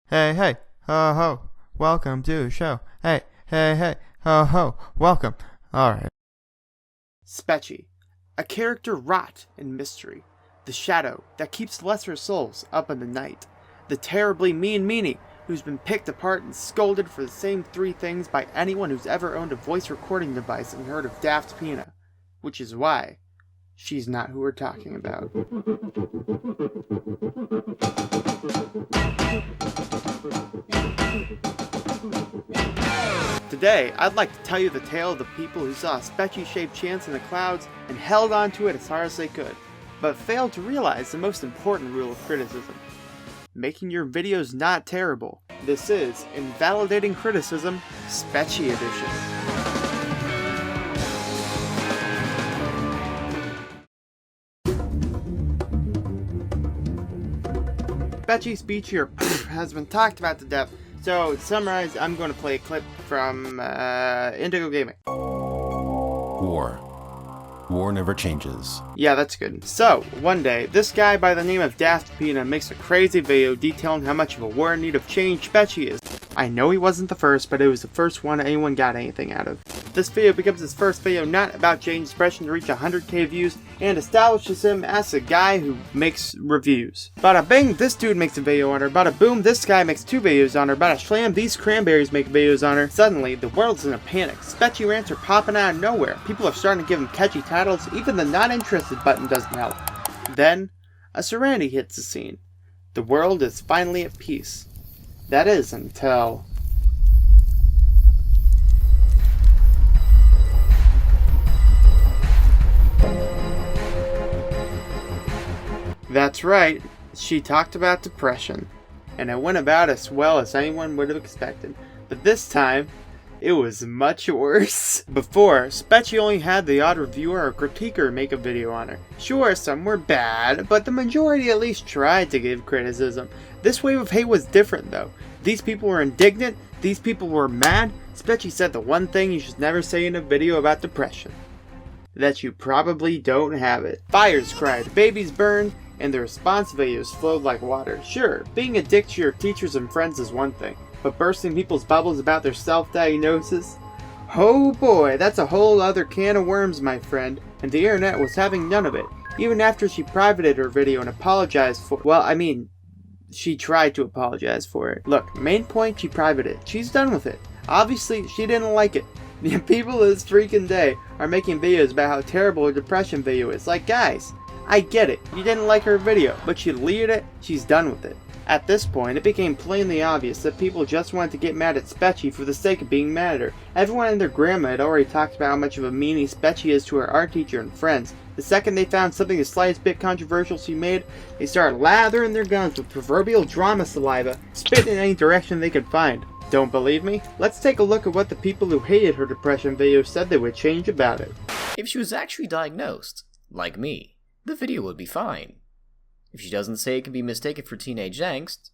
Hey, hey, ho, ho, welcome to the show. Hey, hey, hey, ho, ho, welcome. Alright. Spetchy, a character wrought in mystery, the shadow that keeps lesser souls up in the night, the terribly mean meanie who's been picked apart and scolded for the same three things by anyone who's ever owned a voice recording device and heard of Daft Pina, which is why she's not who we're talking about. Today, I'd like to tell you the tale of the people who saw a Spetchy-shaped chance in the clouds and held on to it as hard as they could, but failed to realize the most important rule of criticism: making your videos not terrible. This is Invalidating Criticism, Spetchy Edition. Spetchy speech here has been talked about to death, so to summarize, I'm going to play a clip from Indigo Gaming. War never changes. Yeah, that's good. So, one day, this guy by the name of Daft Pina makes a crazy video detailing how much of a war in need of change Spetchy is. I know he wasn't the first, but it was the first one anyone got anything out of. This video becomes his first video not about Jane's expression to reach 100k views, and establishes him as a guy who makes reviews. Bada bing, this dude makes a video on her. Bada boom, this guy makes 2 videos on her. Bada shlam, these cranberries make videos on her. Suddenly, the world's in a panic. Spetchy rants are popping out of nowhere. People are starting to give him catchy titles. Even the not interested button doesn't help. Then, a serenity hits the scene. The world is finally at peace. That is, until... That's right, she talked about depression, and it went about as well as anyone would have expected. But this time, it was much worse. Before, Spetchy only had the odd reviewer or critiquer make a video on her. Sure, some were bad, but the majority at least tried to give criticism. This wave of hate was different though. These people were indignant, these people were mad. Spetchy said the one thing you should never say in a video about depression: that you probably don't have it. Fires cried, babies burned, and the response videos flowed like water. Sure, being a dick to your teachers and friends is one thing, but bursting people's bubbles about their self-diagnosis? Oh boy, that's a whole other can of worms, my friend, and the internet was having none of it, even after she privated her video and apologized for— well, I mean, she tried to apologize for it. Look, main point, she privated. She's done with it. Obviously, she didn't like it. The people this freaking day are making videos about how terrible her depression video is. Like, guys, I get it. You didn't like her video, but she deleted it. She's done with it. At this point, it became plainly obvious that people just wanted to get mad at Spetchy for the sake of being mad at her. Everyone and their grandma had already talked about how much of a meanie Spetchy is to her art teacher and friends. The second they found something the slightest bit controversial she made, they started lathering their guns with proverbial drama saliva, spitting in any direction they could find. Don't believe me? Let's take a look at what the people who hated her depression video said they would change about it. If she was actually diagnosed, like me, the video would be fine. If she doesn't say it can be mistaken for teenage angst,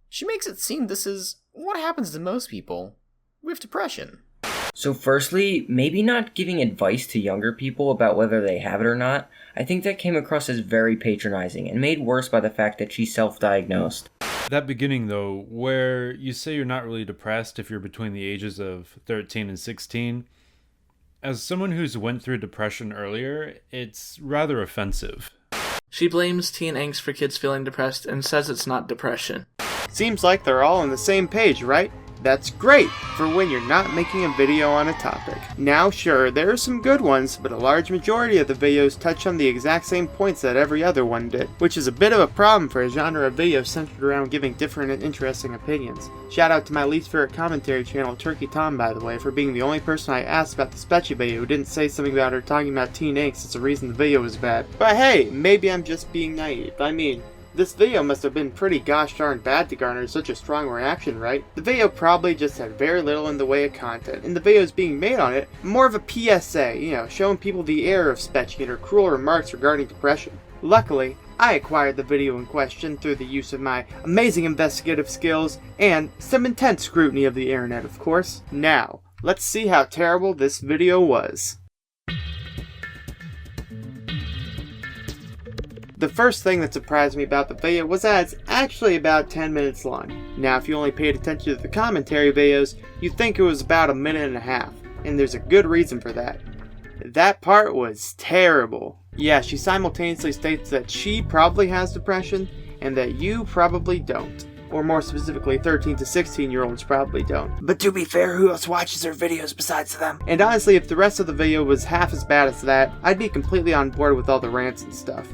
she makes it seem this is what happens to most people with depression. So firstly, maybe not giving advice to younger people about whether they have it or not. I think that came across as very patronizing and made worse by the fact that she's self-diagnosed. That beginning, though, where you say you're not really depressed if you're between the ages of 13 and 16, as someone who's went through depression earlier, it's rather offensive. She blames teen angst for kids feeling depressed and says it's not depression. Seems like they're all on the same page, right? That's great for when you're not making a video on a topic. Now sure, there are some good ones, but a large majority of the videos touch on the exact same points that every other one did, which is a bit of a problem for a genre of videos centered around giving different and interesting opinions. Shout out to my least favorite commentary channel, Turkey Tom, by the way, for being the only person I asked about the Spetchy video who didn't say something about her talking about teen angst as the reason the video was bad. But hey, maybe I'm just being naive. I mean, this video must have been pretty gosh darn bad to garner such a strong reaction, right? The video probably just had very little in the way of content, and the videos being made on it, more of a PSA, showing people the error of Spetchy and her cruel remarks regarding depression. Luckily, I acquired the video in question through the use of my amazing investigative skills and some intense scrutiny of the internet, of course. Now, let's see how terrible this video was. The first thing that surprised me about the video was that it's actually about 10 minutes long. Now if you only paid attention to the commentary videos, you'd think it was about a minute and a half, and there's a good reason for that. That part was terrible. Yeah, she simultaneously states that she probably has depression, and that you probably don't. Or more specifically, 13 to 16 year olds probably don't. But to be fair, who else watches her videos besides them? And honestly, if the rest of the video was half as bad as that, I'd be completely on board with all the rants and stuff.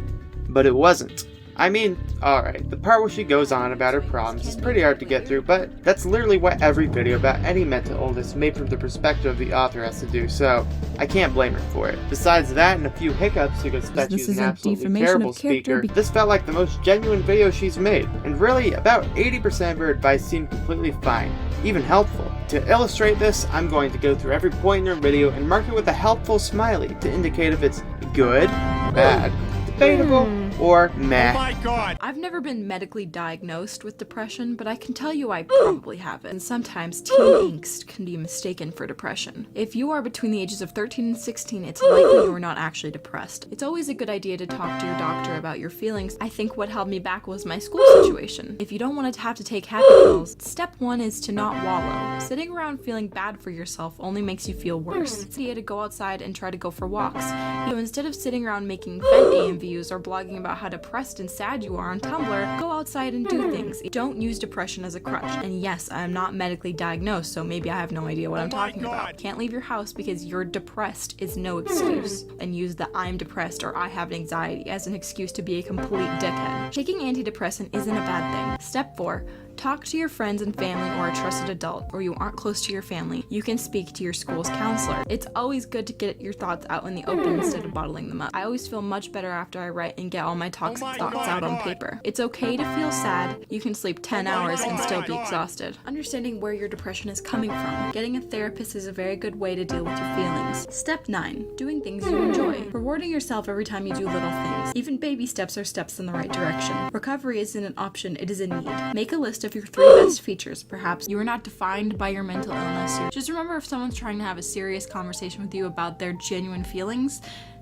But it wasn't. I mean, alright, the part where she goes on about her problems is pretty hard to get through, but that's literally what every video about any mental illness made from the perspective of the author has to do, so I can't blame her for it. Besides that and a few hiccups because Spetchy's an absolutely terrible speaker, this felt like the most genuine video she's made, and really, about 80% of her advice seemed completely fine, even helpful. To illustrate this, I'm going to go through every point in her video and mark it with a helpful smiley to indicate if it's good, bad, debatable, or meh. Oh my god! I've never been medically diagnosed with depression, but I can tell you I probably have it. And sometimes teen angst can be mistaken for depression. If you are between the ages of 13 and 16, it's likely you are not actually depressed. It's always a good idea to talk to your doctor about your feelings. I think what held me back was my school situation. If you don't want to have to take happy pills, step 1 is to not wallow. Sitting around feeling bad for yourself only makes you feel worse. It's the idea to go outside and try to go for walks. So instead of sitting around making Vent AMVs or blogging about how depressed and sad you are on Tumblr, go outside and do things. Don't use depression as a crutch. And yes, I am not medically diagnosed, so maybe I have no idea what I'm talking about. Can't leave your house because you're depressed is no excuse. And use the I'm depressed or I have anxiety as an excuse to be a complete dickhead. Taking antidepressant isn't a bad thing. Step 4. Talk to your friends and family or a trusted adult, or you aren't close to your family. You can speak to your school's counselor. It's always good to get your thoughts out in the open instead of bottling them up. I always feel much better after I write and get all my toxic thoughts out on paper. It's okay to feel sad. You can sleep 10 hours and still be exhausted. Understanding where your depression is coming from. Getting a therapist is a very good way to deal with your feelings. Step 9. Doing things you enjoy. Rewarding yourself every time you do little things. Even baby steps are steps in the right direction. Recovery isn't an option, it is a need. Make a list of your 3 best features. Perhaps you are not defined by your mental illness. Just remember, if someone's trying to have a serious conversation with you about their genuine feelings,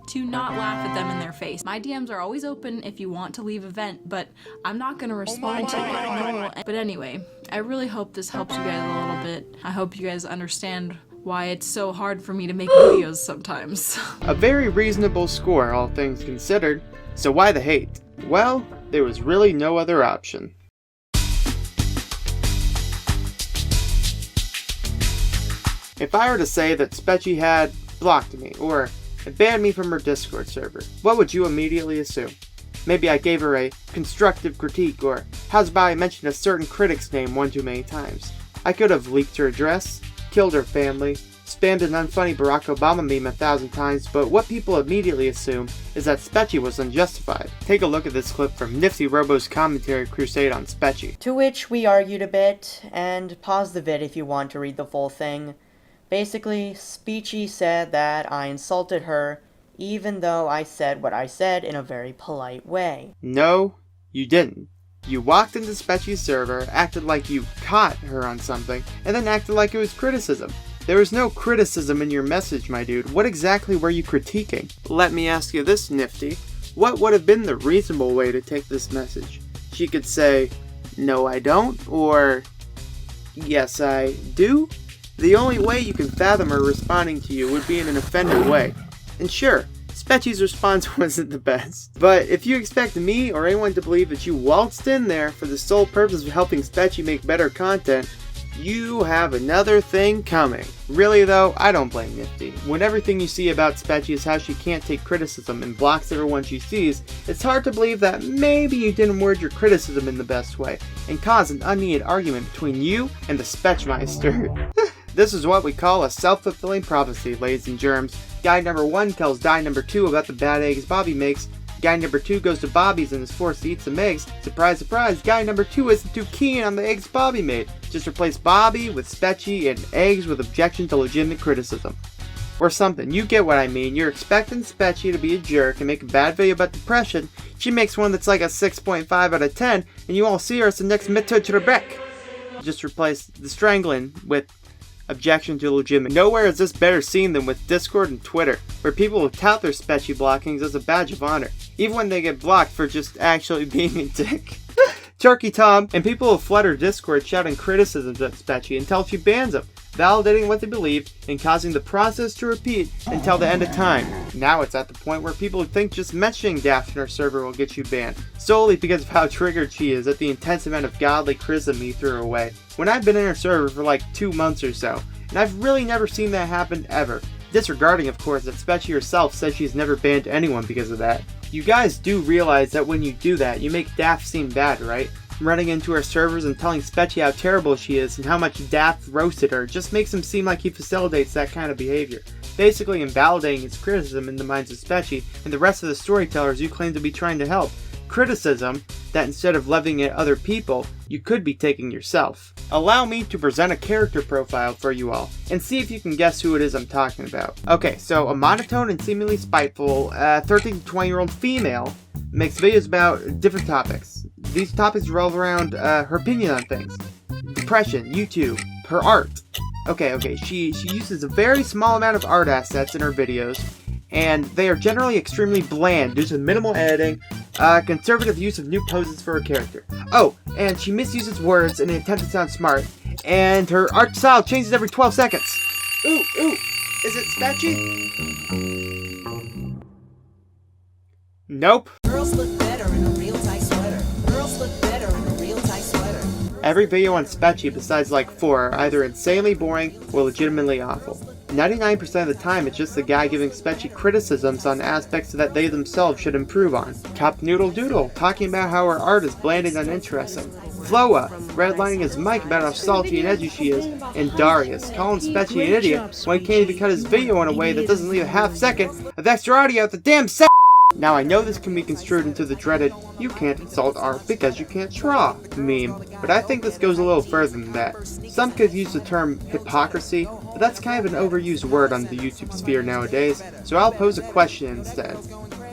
to not laugh at them in their face. My DMs are always open if you want to leave a vent, but I'm not going to respond to it. No. But anyway, I really hope this helps you guys a little bit. I hope you guys understand why it's so hard for me to make videos sometimes. A very reasonable score, all things considered. So why the hate? Well, there was really no other option. If I were to say that Spetchy had blocked me, or banned me from her Discord server, what would you immediately assume? Maybe I gave her a constructive critique, or how's about I mentioned a certain critic's name one too many times? I could have leaked her address, killed her family, spammed an unfunny Barack Obama meme 1,000 times, but what people immediately assume is that Spetchy was unjustified. Take a look at this clip from Nifty Robo's commentary crusade on Spetchy. To which we argued a bit, and pause the vid if you want to read the full thing. Basically, Spetchy said that I insulted her, even though I said what I said in a very polite way. No, you didn't. You walked into Spetchy's server, acted like you caught her on something, and then acted like it was criticism. There was no criticism in your message, my dude. What exactly were you critiquing? Let me ask you this, Nifty. What would have been the reasonable way to take this message? She could say, no I don't, or yes I do? The only way you can fathom her responding to you would be in an offended way. And sure, Spetchy's response wasn't the best. But if you expect me or anyone to believe that you waltzed in there for the sole purpose of helping Spetchy make better content, you have another thing coming. Really though, I don't blame Nifty. When everything you see about Spetchy is how she can't take criticism and blocks everyone she sees, it's hard to believe that maybe you didn't word your criticism in the best way and cause an unneeded argument between you and the Spetchmeister. This is what we call a self-fulfilling prophecy, ladies and germs. Guy number 1 tells guy number 2 about the bad eggs Bobby makes. Guy number 2 goes to Bobby's and is forced to eat some eggs. Surprise, surprise, guy number 2 isn't too keen on the eggs Bobby made. Just replace Bobby with Spetchy and eggs with objection to legitimate criticism. Or something, you get what I mean. You're expecting Spetchy to be a jerk and make a bad video about depression. She makes one that's like a 6.5 out of 10, and you all see her as the next Mito Trebek. Just replace the strangling with Objection to legitimate. Nowhere is this better seen than with Discord and Twitter, where people will tout their Spetchy blockings as a badge of honor, even when they get blocked for just actually being a dick. Turkey Tom and people will flood her Discord shouting criticisms at Spetchy until she bans them, validating what they believe and causing the process to repeat until the end of time. Now it's at the point where people think just mentioning Daft in her server will get you banned, solely because of how triggered she is at the intense amount of godly criticism you threw her way. When I've been in her server for like 2 months or so, and I've really never seen that happen ever. Disregarding, of course, that Spetchy herself says she's never banned anyone because of that. You guys do realize that when you do that, you make Daft seem bad, right? Running into her servers and telling Spetchy how terrible she is and how much Daft roasted her just makes him seem like he facilitates that kind of behavior, basically invalidating his criticism in the minds of Spetchy and the rest of the storytellers you claim to be trying to help. Criticism that instead of levying at other people, you could be taking yourself. Allow me to present a character profile for you all, and see if you can guess who it is I'm talking about. Okay, so a monotone and seemingly spiteful 13 to 20 year old female makes videos about different topics. These topics revolve around her opinion on things. Depression, YouTube, her art. Okay, she uses a very small amount of art assets in her videos, and they are generally extremely bland due to minimal editing, conservative use of new poses for her character. Oh, and she misuses words in an attempt to sound smart, and her art style changes every 12 seconds. Ooh, is it Spetchy? Nope. Girls look better in a real tight sweater. Girls look better in a real tight sweater. Every video on Spetchy besides like 4 are either insanely boring or legitimately awful. 99% of the time it's just the guy giving Spetchy criticisms on aspects that they themselves should improve on. Cup Noodle Doodle talking about how her art is bland and uninteresting. Floa redlining his mic about how salty and edgy she is, and Darius calling Spetchy an idiot when he can't even cut his video in a way that doesn't leave a half second of extra audio at the damn set. Now I know this can be construed into the dreaded "you can't insult art because you can't draw" meme, but I think this goes a little further than that. Some could use the term hypocrisy, but that's kind of an overused word on the YouTube sphere nowadays, so I'll pose a question instead.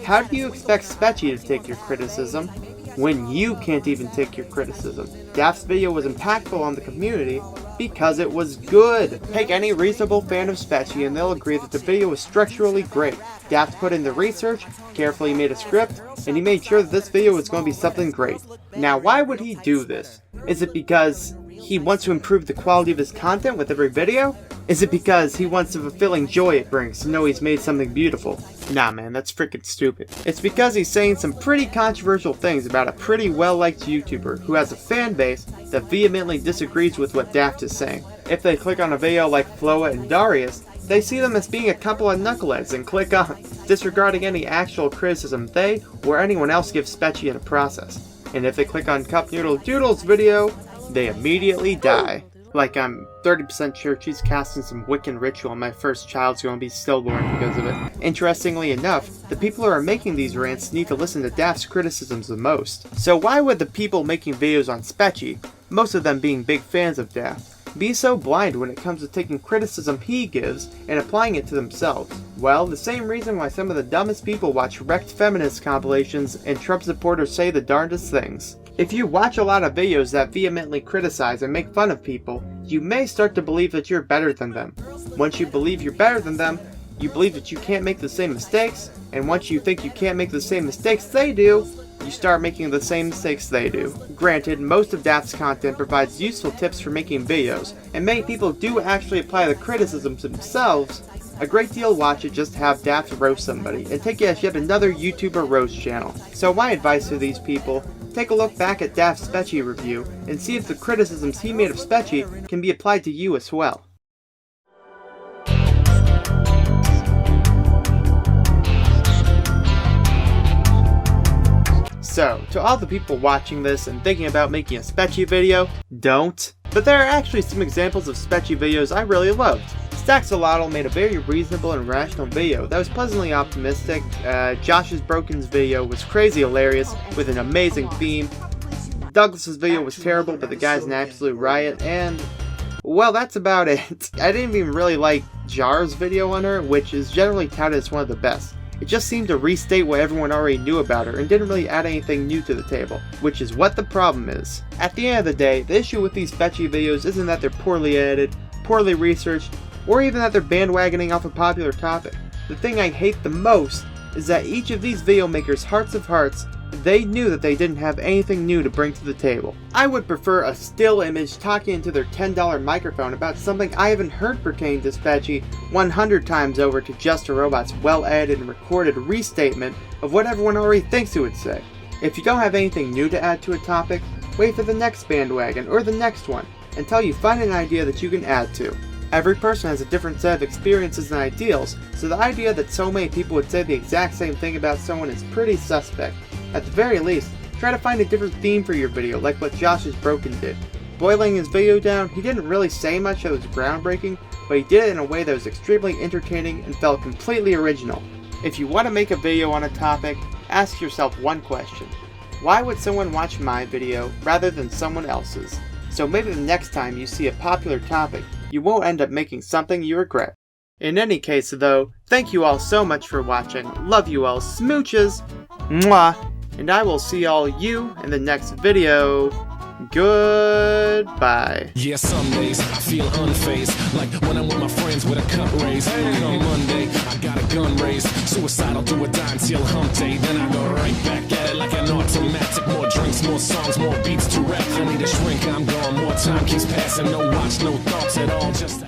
How do you expect Spetchy to take your criticism when you can't even take your criticism? Daft's video was impactful on the community because it was good. Take any reasonable fan of Spetchy and they'll agree that the video was structurally great. Daft put in the research, carefully made a script, and he made sure that this video was going to be something great. Now, why would he do this? Is it because he wants to improve the quality of his content with every video? Is it because he wants the fulfilling joy it brings to know he's made something beautiful? Nah man, that's freaking stupid. It's because he's saying some pretty controversial things about a pretty well-liked YouTuber who has a fan base that vehemently disagrees with what Daft is saying. If they click on a video like Floa and Darius, they see them as being a couple of knuckleheads and click on, disregarding any actual criticism they or anyone else gives Spetchy in the process. And if they click on Cup Noodle Doodle's video, they immediately die. Like I'm 30% sure she's casting some Wiccan ritual and my first child's going to be stillborn because of it. Interestingly enough, the people who are making these rants need to listen to Daft's criticisms the most. So why would the people making videos on Spetchy, most of them being big fans of Daft, be so blind when it comes to taking criticism he gives and applying it to themselves? Well, the same reason why some of the dumbest people watch wrecked feminist compilations and Trump supporters say the darndest things. If you watch a lot of videos that vehemently criticize and make fun of people, you may start to believe that you're better than them. Once you believe you're better than them, you believe that you can't make the same mistakes, and once you think you can't make the same mistakes they do, you start making the same mistakes they do. Granted, most of Daft's content provides useful tips for making videos, and many people do actually apply the criticisms themselves. A great deal watch it just to have Daft roast somebody, and take it as yet another YouTuber roast channel. So my advice to these people, take a look back at Daft's Spetchy review, and see if the criticisms he made of Spetchy can be applied to you as well. So, to all the people watching this and thinking about making a Spetchy video, don't. But there are actually some examples of Spetchy videos I really loved. Staxolotl made a very reasonable and rational video that was pleasantly optimistic. Josh's Broken's video was crazy hilarious with an amazing theme. Douglas's video was terrible, but the guy's an absolute riot, and well, that's about it. I didn't even really like Jar's video on her, which is generally touted as one of the best. It just seemed to restate what everyone already knew about her and didn't really add anything new to the table, which is what the problem is. At the end of the day, the issue with these Spetchy videos isn't that they're poorly edited, poorly researched, or even that they're bandwagoning off a popular topic. The thing I hate the most is that each of these video makers' hearts of hearts, they knew that they didn't have anything new to bring to the table. I would prefer a still image talking into their $10 microphone about something I haven't heard pertaining to Spetchy 100 times over to Just a Robot's well-edited and recorded restatement of what everyone already thinks he would say. If you don't have anything new to add to a topic, wait for the next bandwagon or the next one until you find an idea that you can add to. Every person has a different set of experiences and ideals, so the idea that so many people would say the exact same thing about someone is pretty suspect. At the very least, try to find a different theme for your video, like what Josh's Broken did. Boiling his video down, he didn't really say much that was groundbreaking, but he did it in a way that was extremely entertaining and felt completely original. If you want to make a video on a topic, ask yourself one question. Why would someone watch my video rather than someone else's? So maybe the next time you see a popular topic, you won't end up making something you regret. In any case though, thank you all so much for watching, love you all, smooches, mwah, and I will see all you in the next video. Goodbye. Yeah, some days I feel unfazed, like when I'm with my friends with a cup raised. On Monday, I got a gun raised, suicidal, do or die until hump day. Then I go right back at it like an automatic. More drinks, more songs, more beats to rap. I need a shrink, I'm gone. More time keeps passing, no watch, no thoughts at all. Just